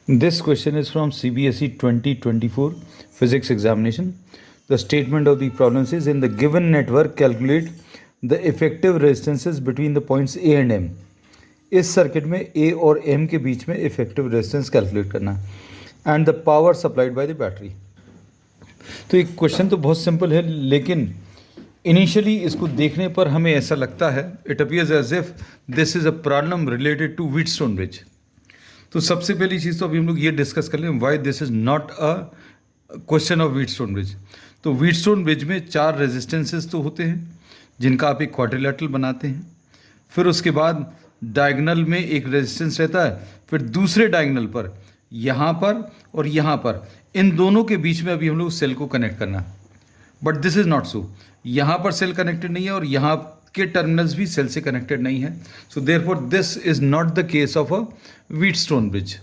This question is from CBSE 2024 Physics Examination. The statement of the problem says, in the given network, calculate the effective resistances between the points A and M. इस circuit में A और M के बीच में effective resistance calculate करना है and the power supplied by the battery. तो एक question तो बहुत सिंपल है, लेकिन इनिशियली इसको देखने पर हमें ऐसा लगता है, it appears as if this is a problem related to Wheatstone bridge. तो सबसे पहली चीज़ तो अभी हम लोग ये डिस्कस कर लें, why this is not a question of Wheatstone bridge. तो व्हीटस्टोन ब्रिज में 4 रेजिस्टेंसेस तो होते हैं जिनका आप एक क्वाड्रिलेटरल बनाते हैं, फिर उसके बाद डायगोनल में एक रेजिस्टेंस रहता है, फिर दूसरे डायगोनल पर यहाँ पर और यहाँ पर, इन दोनों के बीच में अभी हम लोग सेल को कनेक्ट करना है। But this is not so, यहाँ पर सेल कनेक्टेड नहीं है और यहाँ के टर्मिनल्स भी सेल से कनेक्टेड नहीं है। So therefore this is not the case of a Wheatstone bridge.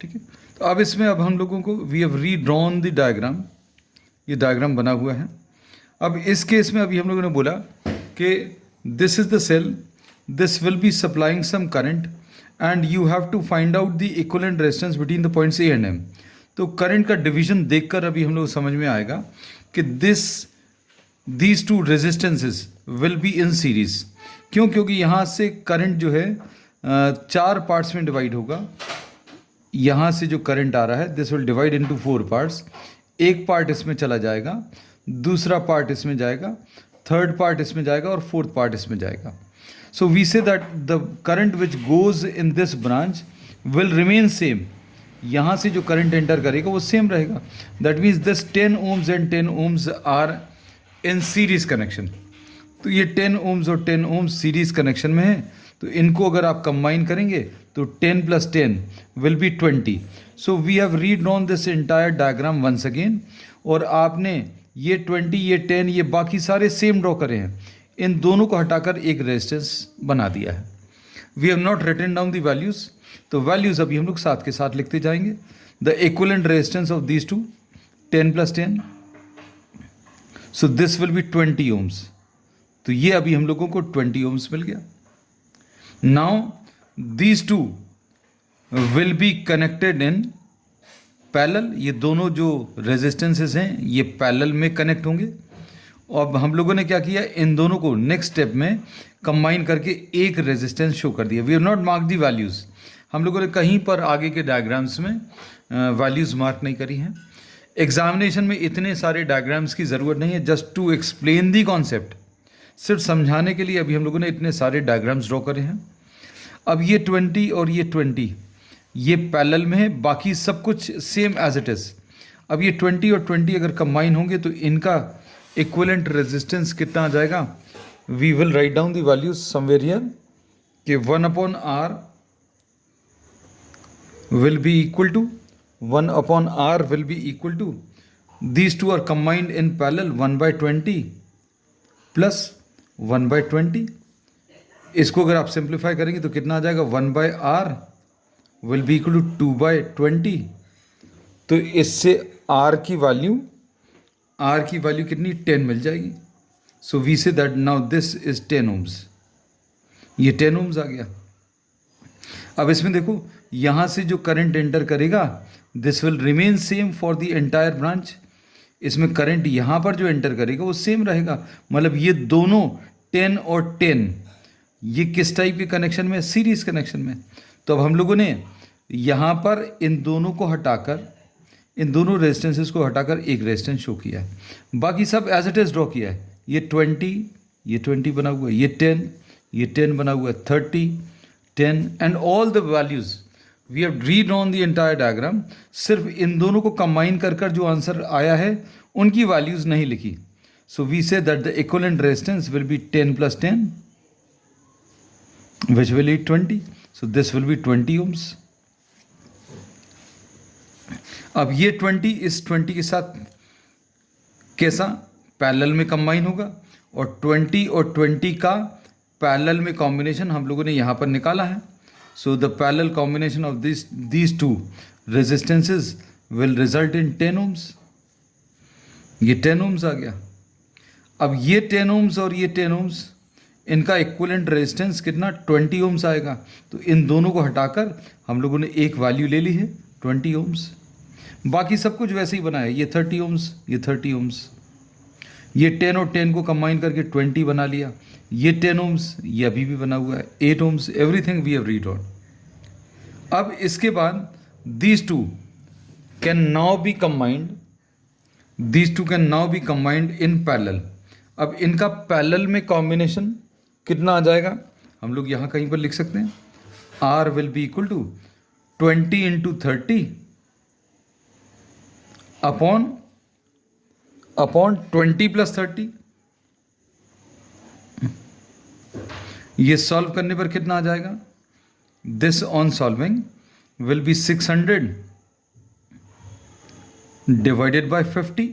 ठीक है, तो अब इसमें अब हम लोगों को we have redrawn the diagram, ये डायग्राम बना हुआ है। अब इस केस में अभी हम लोगों ने बोला कि this is the cell, this will be supplying some current and you have to find out the equivalent resistance between the points A and M। तो करंट का डिवीजन देखकर अभी हम लोग समझ में आएगा कि these two resistances will be in series। क्योंकि यहाँ से करंट जो है 4 पार्ट्स में डिवाइड होगा। यहाँ से जो करंट आ रहा है this will divide into 4 parts. एक पार्ट इसमें चला जाएगा, दूसरा पार्ट इसमें जाएगा, थर्ड पार्ट इसमें जाएगा और फोर्थ पार्ट इसमें जाएगा। So we say that the current which goes in this branch will remain same। यहाँ से जो करंट एंटर करेगा वो सेम रहेगा। That means this 10 ohms and 10 ohms are in series connection। तो ये 10 ohms और 10 ohms सीरीज कनेक्शन में है, तो इनको अगर आप कंबाइन करेंगे तो 10 + 10 will be 20। So we have redrawn this entire diagram once again। और आपने ये 20, ये 10, ये बाकी सारे सेम ड्रॉ करे हैं, इन दोनों को हटाकर एक रेजिस्टेंस बना दिया है। We have not written down the values, तो वैल्यूज़ अभी हम लोग साथ के साथ लिखते जाएंगे। The equivalent resistance of these two 10 + 10, so this will be 20 ohms। तो ये अभी हम लोगों को 20 ohms मिल गया। Now these two will be connected in parallel. ये दोनों जो रेजिस्टेंसेस हैं ये पैरेलल में कनेक्ट होंगे। अब हम लोगों ने क्या किया, इन दोनों को नेक्स्ट स्टेप में कंबाइन करके एक रेजिस्टेंस शो कर दिया। We have not mark the values. हम लोगों ने कहीं पर आगे के डायग्राम्स में वैल्यूज़ मार्क नहीं करी हैं। एग्जामिनेशन में इतने सारे डायग्राम्स की ज़रूरत नहीं है, just to explain the concept, सिर्फ समझाने के लिए अभी हम लोगों ने इतने सारे डायग्राम्स ड्रॉ करे हैं। अब ये 20 और ये 20 ये पैरेलल में है, बाकी सब कुछ सेम एज इट इज़। अब ये 20 और 20 अगर कंबाइन होंगे तो इनका इक्विवेलेंट रेजिस्टेंस कितना आ जाएगा। We will write down the values somewhere here कि 1/R will be equal to 1/R will be equal to these two are combined in parallel 1/20 plus 1/20। इसको अगर आप सिंप्लीफाई करेंगे तो कितना आ जाएगा, 1/R will be equal to 2/20। तो इससे R की वैल्यू कितनी, 10 मिल जाएगी। So we say that now this is 10 ohms। ये 10 ohms आ गया। अब इसमें देखो, यहाँ से जो करंट एंटर करेगा this will remain same for the entire branch. इसमें करंट यहाँ पर जो एंटर करेगा वो सेम रहेगा। मतलब ये दोनों 10 और 10 ये किस टाइप के कनेक्शन में, सीरीज कनेक्शन में। तो अब हम लोगों ने यहाँ पर इन दोनों को हटाकर, इन दोनों रेजिस्टेंसेस को हटाकर एक रेजिस्टेंस शो किया है, बाकी सब एज इट इज ड्रॉ किया है। ये 20 बना हुआ है, ये 10 बना हुआ है, 30, 10 and all the values we have redrawn the entire diagram. सिर्फ इन दोनों को कंबाइन कर जो आंसर आया है उनकी वैल्यूज नहीं लिखी। So we say that the equivalent resistance will be 10 + 10 which will be 20। So this will be 20 ohms। अब ये 20 इस 20 के साथ कैसा पैरेलल में कंबाइन होगा, और 20 और 20 का पैरेलल में कॉम्बिनेशन हम लोगों ने यहाँ पर निकाला है। So the parallel combination of these to resistances will result in 10 ohms। ये 10 ohms आ गया। अब ये 10 ohms और ये 10 ohms इनका इक्विवेलेंट रेजिस्टेंस कितना, 20 ohms आएगा। तो इन दोनों को हटाकर हम लोगों ने एक वैल्यू ले ली है 20 ओम्स। बाकी सब कुछ वैसे ही बना है, ये 30 ओम्स, ये 30 ओम्स, ये 10 और 10 को कंबाइन करके 20 बना लिया, ये 10 ओम्स, ये अभी भी बना हुआ है 8 ohms, everything we have redrawn. अब इसके बाद these two can now be combined, these two can now be combined in parallel. अब इनका पैरेलल में कॉम्बिनेशन कितना आ जाएगा, हम लोग यहाँ कहीं पर लिख सकते हैं, R will be equal to 20 into 30 upon 20 plus 30। ये सॉल्व करने पर कितना आ जाएगा, this on solving will be 600 divided by 50।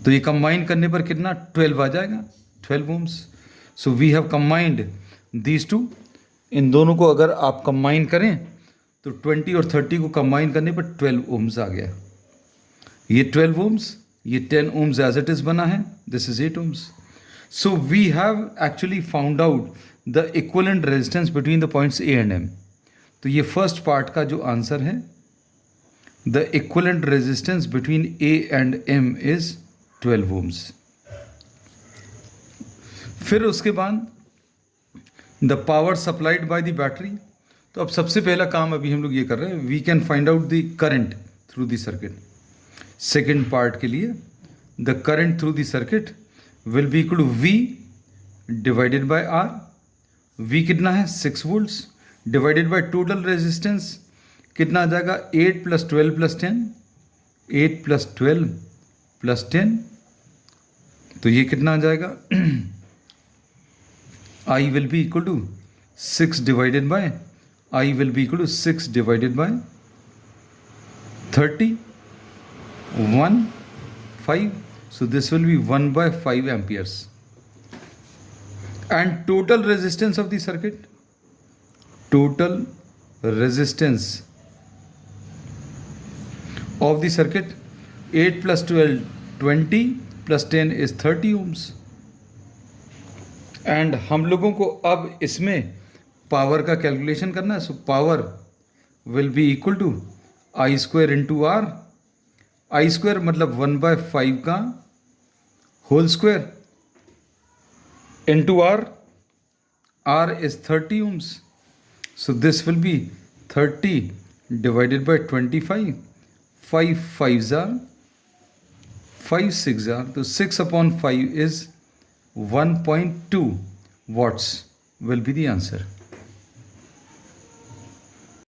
तो ये कंबाइन करने पर कितना 12 आ जाएगा, 12 ohms. So we have combined these two. इन दोनों को अगर आप कंबाइन करें तो 20 और 30 को कंबाइन करने पर 12 ओम्स आ गया। ये 12 ओम्स, ये 10 ओम्स एज इट इज बना है, this is 8 ohms. So we have actually found out the equivalent resistance between the points A and M. तो ये फर्स्ट पार्ट का जो आंसर है, the equivalent resistance between A and M is 12 ohms. फिर उसके बाद the power supplied by the battery. तो अब सबसे पहला काम अभी हम लोग ये कर रहे हैं, we can find out the current through the circuit. Second part के लिए the current through the circuit will be equal to V divided by R। V कितना है 6 volts, divided by total resistance कितना आ जाएगा 8 प्लस 12 प्लस 10, 8 प्लस 12 प्लस 10, तो ये कितना आ जाएगा I will be equal to 6 divided by, I will be equal to 6 divided by 30, 1, 5. So this will be 1 by 5 amperes. And total resistance of the circuit, total resistance of the circuit, 8 plus 12, 20 plus 10 is 30 ohms. And हम लोगों को अब इसमें power का calculation करना है। So power will be equal to I square into R. I square मतलब 1/5 का whole square into R. R is 30 ohms, so this will be 30 divided by 25। 5 5s are 5 6 are, तो 6/5 is 1.2 watts will be the answer.